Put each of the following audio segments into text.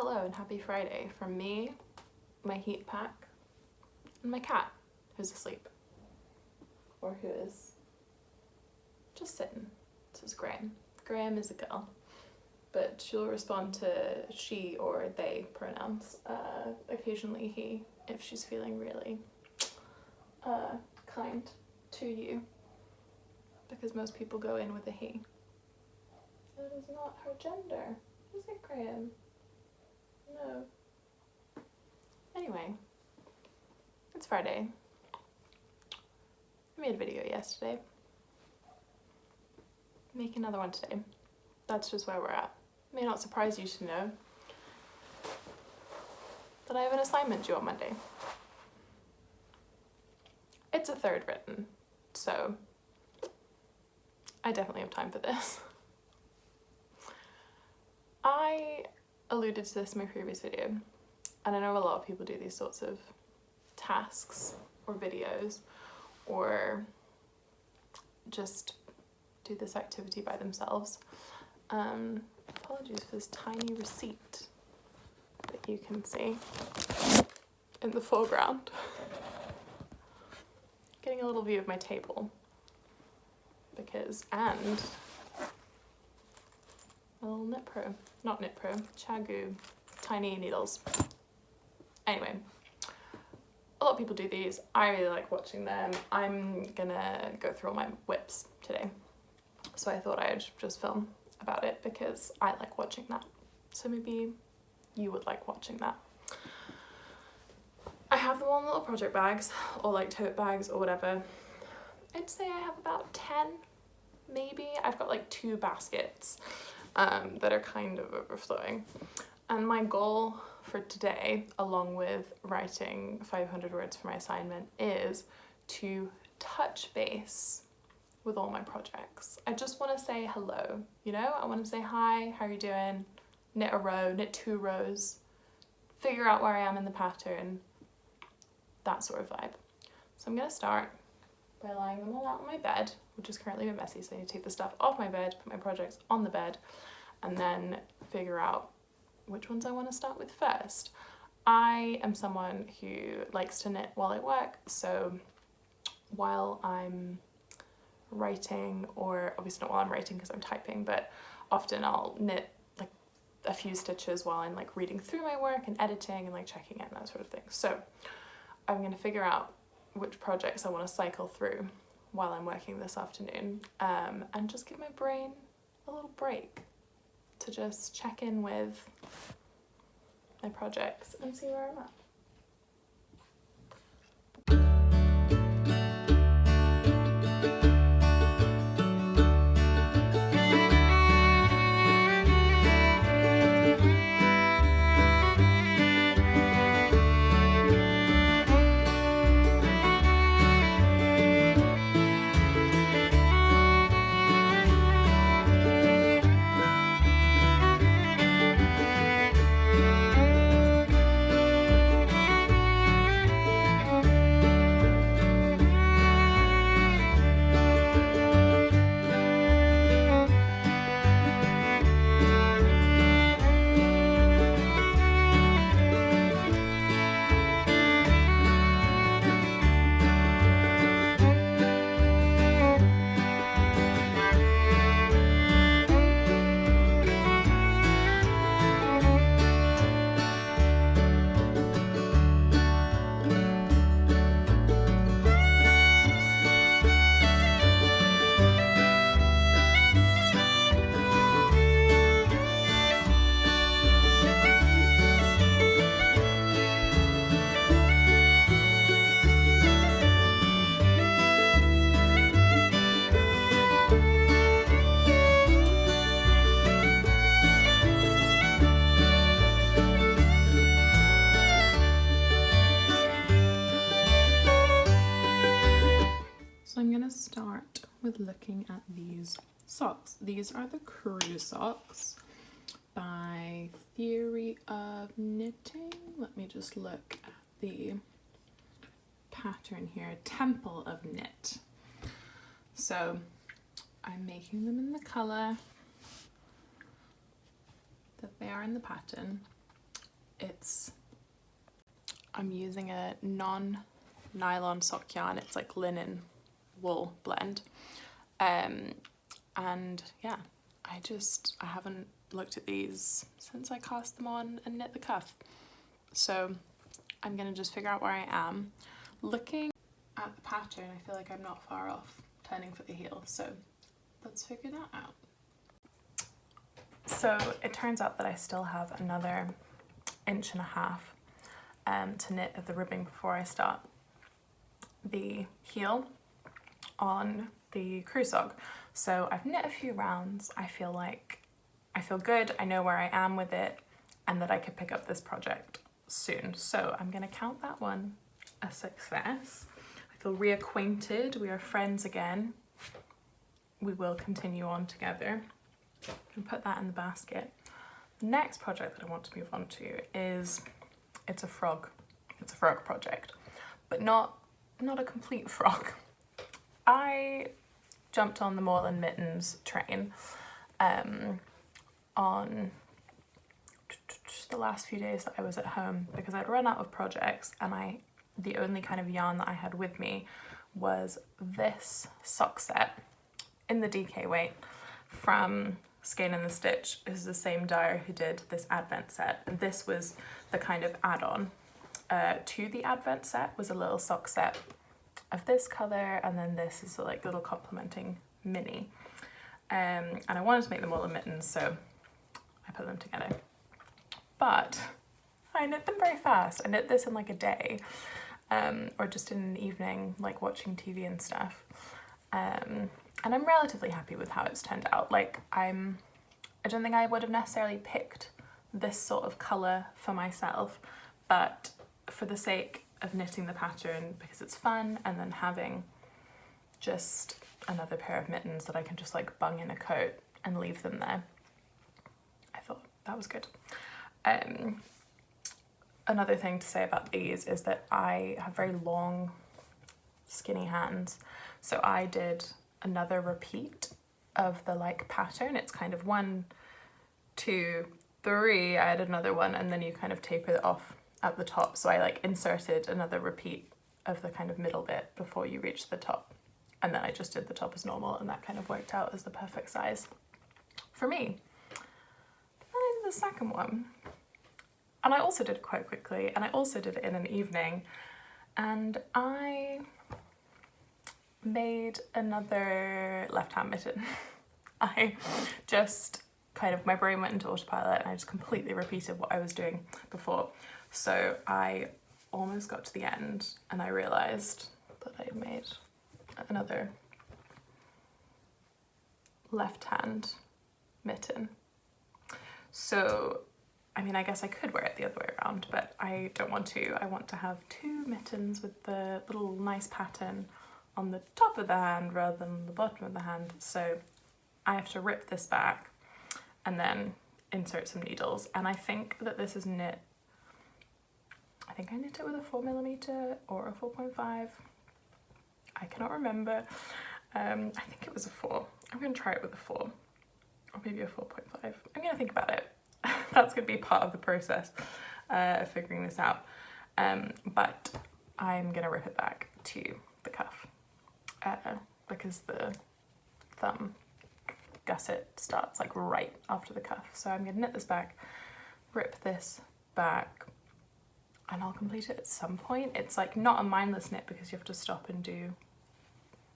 Hello and happy Friday from me, my heat pack, and my cat who's asleep. Or who is just sitting. This is Graham. Graham is a girl, but she'll respond to she or they pronouns, occasionally he, if she's feeling really kind to you, because most people go in with a he. That is not her gender, is it, Graham? No. Anyway, it's Friday. I made a video yesterday. Make another one today. That's just where we're at. May not surprise you to know that I have an assignment due on Monday. It's a third written, so I definitely have time for this. I alluded to this in my previous video, and I know a lot of people do these sorts of tasks or videos, or just do this activity by themselves. Apologies for this tiny receipt that you can see in the foreground. Getting a little view of my table, and a little knit pro, not knit pro, Chagoo tiny needles. Anyway, a lot of people do these. I really like watching them. I'm gonna go through all my whips today, so I thought I'd just film about it because I like watching that. So maybe you would like watching that. I have them all in little project bags or like tote bags or whatever. I'd say I have about 10, maybe. I've got like 2 baskets that are kind of overflowing. And my goal for today, along with writing 500 words for my assignment, is to touch base with all my projects. I just want to say hello, you know? I want to say hi, how are you doing? Knit a row, knit 2 rows, figure out where I am in the pattern, that sort of vibe. So I'm going to start by lying them all out on my bed, which is currently a bit messy, so I need to take the stuff off my bed, put my projects on the bed, and then figure out which ones I want to start with first. I am someone who likes to knit while I work, so while I'm writing, or obviously not while I'm writing because I'm typing, but often I'll knit like a few stitches while I'm like reading through my work and editing and like checking in, that sort of thing. So I'm going to figure out which projects I want to cycle through while I'm working this afternoon, and just give my brain a little break to just check in with my projects and see where I'm at. So I'm gonna start with looking at these socks. These are the Crew socks by Theory of Knitting. Let me just look at the pattern here, Temple of Knit. So I'm making them in the colour that they are in the pattern. I'm using a non-nylon sock yarn. It's like linen wool blend. And yeah, I haven't looked at these since I cast them on and knit the cuff. So I'm gonna just figure out where I am. Looking at the pattern, I feel like I'm not far off turning for the heel, so let's figure that out. So it turns out that I still have another 1.5 inches to knit of the ribbing before I start the heel on the crew sock. So I've knit a few rounds. I feel good, I know where I am with it, and that I could pick up this project soon. So I'm gonna count that one a success. I feel reacquainted, we are friends again. We will continue on together. And put that in the basket. The next project that I want to move on to is, it's a frog project, but not a complete frog. I jumped on the Maul and Mittens train on the last few days that I was at home because I'd run out of projects, and the only kind of yarn that I had with me was this sock set in the DK weight from Skein and the Stitch. Is the same dyer who did this advent set, and this was the kind of add-on to the advent set, was a little sock set of this colour, and then this is like little complementing mini. And I wanted to make them all in mittens, so I put them together. But I knit them very fast. I knit this in like a day, or just in an evening, like watching TV and stuff. And I'm relatively happy with how it's turned out. Like I don't think I would have necessarily picked this sort of colour for myself, but for the sake of knitting the pattern, because it's fun, and then having just another pair of mittens that I can just like bung in a coat and leave them there, I thought that was good. Another thing to say about these is that I have very long, skinny hands, so I did another repeat of the like pattern. It's kind of 1, 2, 3, I had another one, and then you kind of taper it off at the top. So I like inserted another repeat of the kind of middle bit before you reach the top, and then I just did the top as normal, and that kind of worked out as the perfect size for me. Then I did the second one, and I also did it quite quickly, and I also did it in an evening, and I made another left-hand mitten. I just kind of, my brain went into autopilot, and I just completely repeated what I was doing before. So I almost got to the end, and I realised that I'd made another left-hand mitten. So, I mean, I guess I could wear it the other way around, but I don't want to. I want to have 2 mittens with the little nice pattern on the top of the hand rather than the bottom of the hand. So I have to rip this back and then insert some needles. And I think that this is knit, I think I knit it with a 4mm or a 4.5. I cannot remember. I think it was a 4. I'm gonna try it with a 4, or maybe a 4.5. I'm gonna think about it. That's gonna be part of the process of figuring this out. But I'm gonna rip it back to the cuff because the thumb gusset starts like right after the cuff. So I'm gonna knit this back, rip this back, and I'll complete it at some point. It's like not a mindless knit because you have to stop and do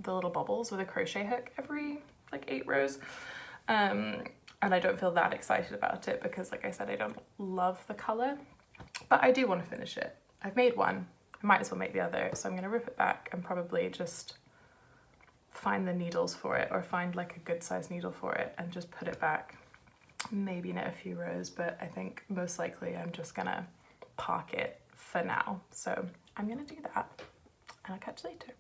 the little bubbles with a crochet hook every like 8 rows. And I don't feel that excited about it because, like I said, I don't love the colour, but I do want to finish it. I've made one, I might as well make the other, so I'm going to rip it back and probably just find the needles for it, or find like a good size needle for it and just put it back, maybe knit a few rows, but I think most likely I'm just gonna park it for now. So I'm gonna do that, and I'll catch you later.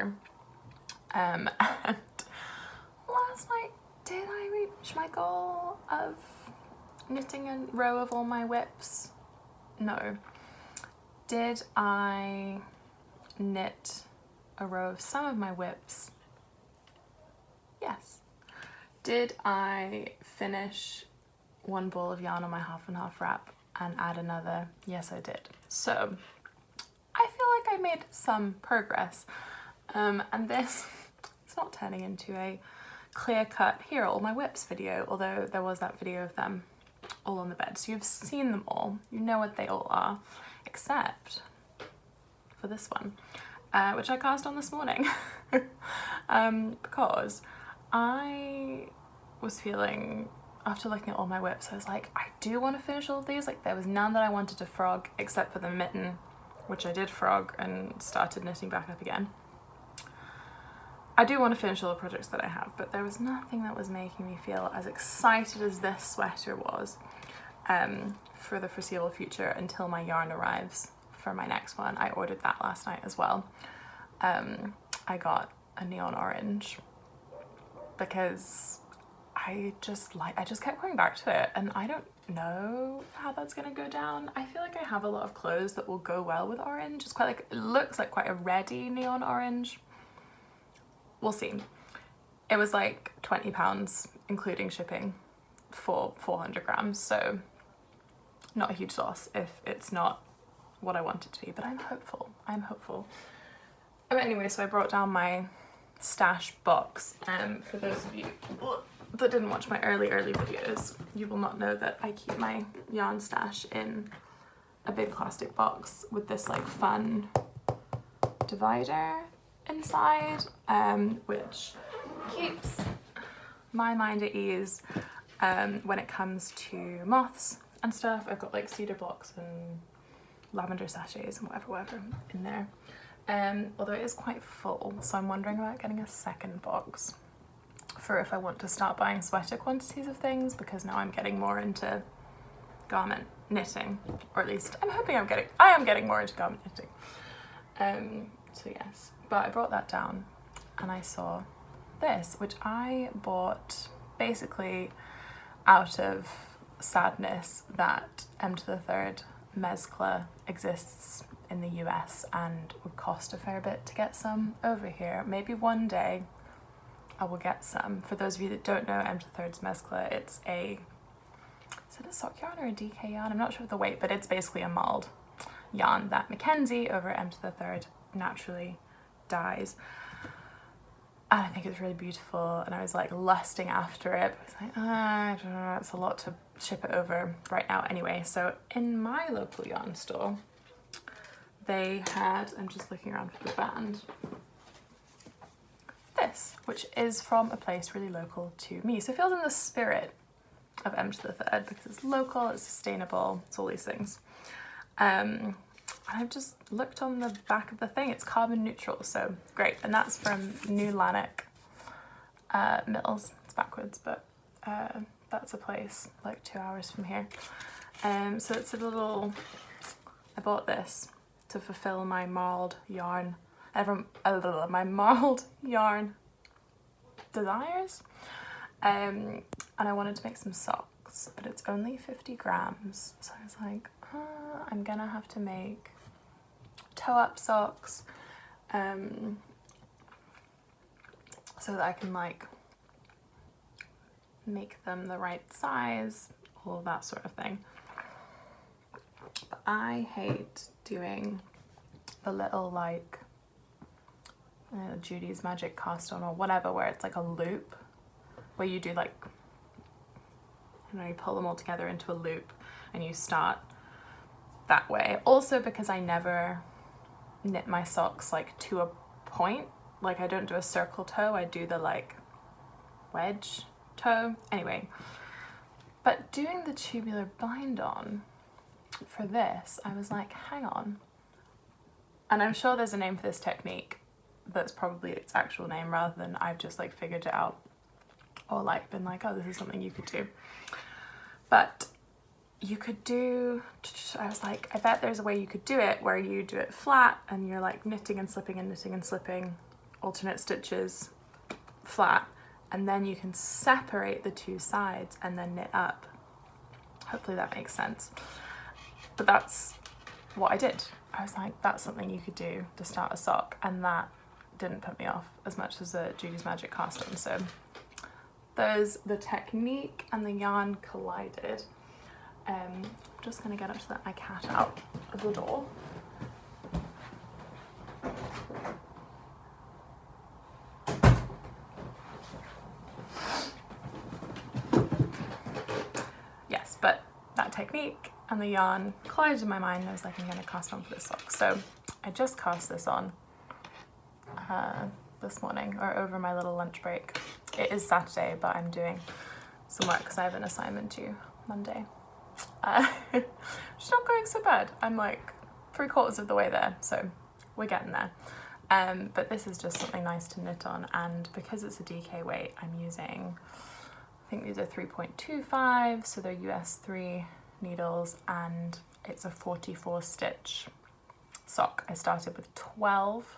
sweater. And last night, did I reach my goal of knitting a row of all my whips? No. Did I knit a row of some of my whips? Yes. Did I finish one ball of yarn on my half and half wrap and add another? Yes, I did. So I feel like I made some progress. And this, it's not turning into a clear-cut, here are all my whips video, although there was that video of them all on the bed. So you've seen them all, you know what they all are, except for this one, which I cast on this morning. Because I was feeling, after looking at all my whips, I was like, I do want to finish all of these. Like, there was none that I wanted to frog except for the mitten, which I did frog and started knitting back up again. I do want to finish all the projects that I have, but there was nothing that was making me feel as excited as this sweater was for the foreseeable future until my yarn arrives for my next one. I ordered that last night as well. I got a neon orange because I just kept going back to it, and I don't know how that's gonna go down. I feel like I have a lot of clothes that will go well with orange. It's quite like, it looks like quite a reddy neon orange. We'll see. It was like £20 including shipping for 400 grams, so not a huge loss if it's not what I want it to be, but I'm hopeful. I'm hopeful. But anyway, so I brought down my stash box. For those of you that didn't watch my early videos, you will not know that I keep my yarn stash in a big plastic box with this like fun divider inside, which keeps my mind at ease when it comes to moths and stuff. I've got like cedar blocks and lavender sachets and whatever in there. Although it is quite full, so I'm wondering about getting a second box for if I want to start buying sweater quantities of things, because now I'm getting more into garment knitting, or at least I'm hoping I am getting more into garment knitting. So yes, but I brought that down and I saw this, which I bought basically out of sadness that M3 mezcla exists in the US and would cost a fair bit to get some over here. Maybe one day I will get some. For those of you that don't know M3's mezcla, is it a sock yarn or a DK yarn? I'm not sure of the weight, but it's basically a mulled yarn that Mackenzie over at M3 naturally dyes. And I think it's really beautiful, and I was like lusting after it. I was like, I don't know, it's a lot to ship it over right now anyway. So in my local yarn store, they had, I'm just looking around for the band, this, which is from a place really local to me. So it feels in the spirit of M3 because it's local, it's sustainable, it's all these things. I've just looked on the back of the thing, it's carbon neutral, so great. And that's from New Lanark Mills. It's backwards, but that's a place like 2 hours from here. So it's a little, I bought this to fulfill my marled yarn, my marled yarn desires. And I wanted to make some socks, but it's only 50 grams. So I was like, I'm gonna have to make toe-up socks so that I can like make them the right size, all of that sort of thing. But I hate doing the little like Judy's Magic cast on or whatever, where it's like a loop, where you do like, you know, you pull them all together into a loop and you start that way. Also because I never knit my socks like to a point, like I don't do a circle toe, I do the like wedge toe. Anyway, but doing the tubular bind on for this, I was like, hang on, and I'm sure there's a name for this technique that's probably its actual name rather than I've just like figured it out or like been like, oh, this is something you could do. But you could do, I was like, I bet there's a way you could do it where you do it flat and you're like knitting and slipping and knitting and slipping alternate stitches flat, and then you can separate the two sides and then knit up. Hopefully that makes sense. But that's what I did. I was like, that's something you could do to start a sock, and that didn't put me off as much as a Judy's Magic cast on. So there's the technique and the yarn collided. I'm just gonna get up to let my cat out of the door. Yes, but that technique and the yarn collided in my mind. I was like, I'm gonna cast on for this sock. So I just cast this on this morning, or over my little lunch break. It is Saturday, but I'm doing some work because I have an assignment due Monday. It's not going so bad. I'm like 3/4 of the way there, so we're getting there. But this is just something nice to knit on, and because it's a DK weight, I'm using, I think these are 3.25, so they're US 3 needles, and it's a 44 stitch sock. I started with 12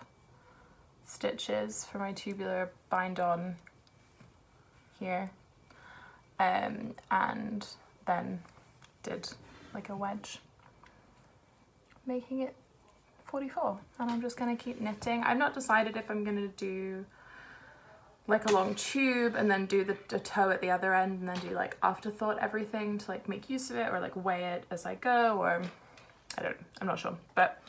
stitches for my tubular bind on here, and then did like a wedge, making it 44, and I'm just gonna keep knitting. I've not decided if I'm gonna do like a long tube and then do the toe at the other end and then do like afterthought everything to like make use of it, or like weigh it as I go, or I'm not sure. But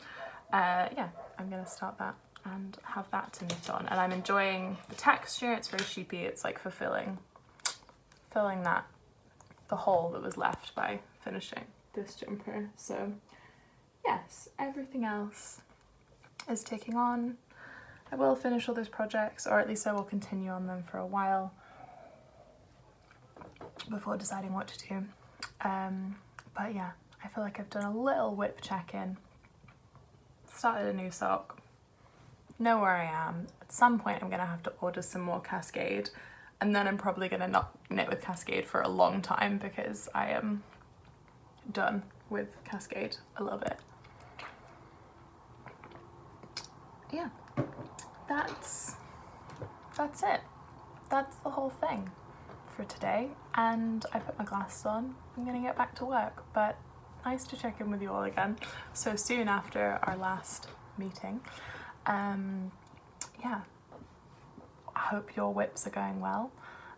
yeah, I'm gonna start that and have that to knit on, and I'm enjoying the texture. It's very sheepy. It's like filling that, the hole that was left by finishing this jumper. So yes, everything else is ticking on. I will finish all those projects, or at least I will continue on them for a while before deciding what to do. But yeah, I feel like I've done a little whip check-in, started a new sock, know where I am. At some point I'm gonna have to order some more Cascade, and then I'm probably gonna not knit with Cascade for a long time because I am done with Cascade a little bit. Yeah, that's it. That's the whole thing for today, and I put my glasses on. I'm gonna get back to work, but nice to check in with you all again so soon after our last meeting. Yeah, I hope your whips are going well.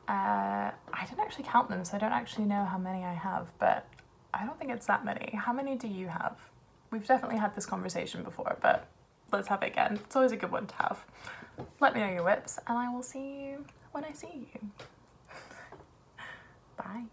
I didn't actually count them, so I don't actually know how many I have, but I don't think it's that many. How many do you have? We've definitely had this conversation before, but let's have it again. It's always a good one to have. Let me know your whips, and I will see you when I see you. Bye.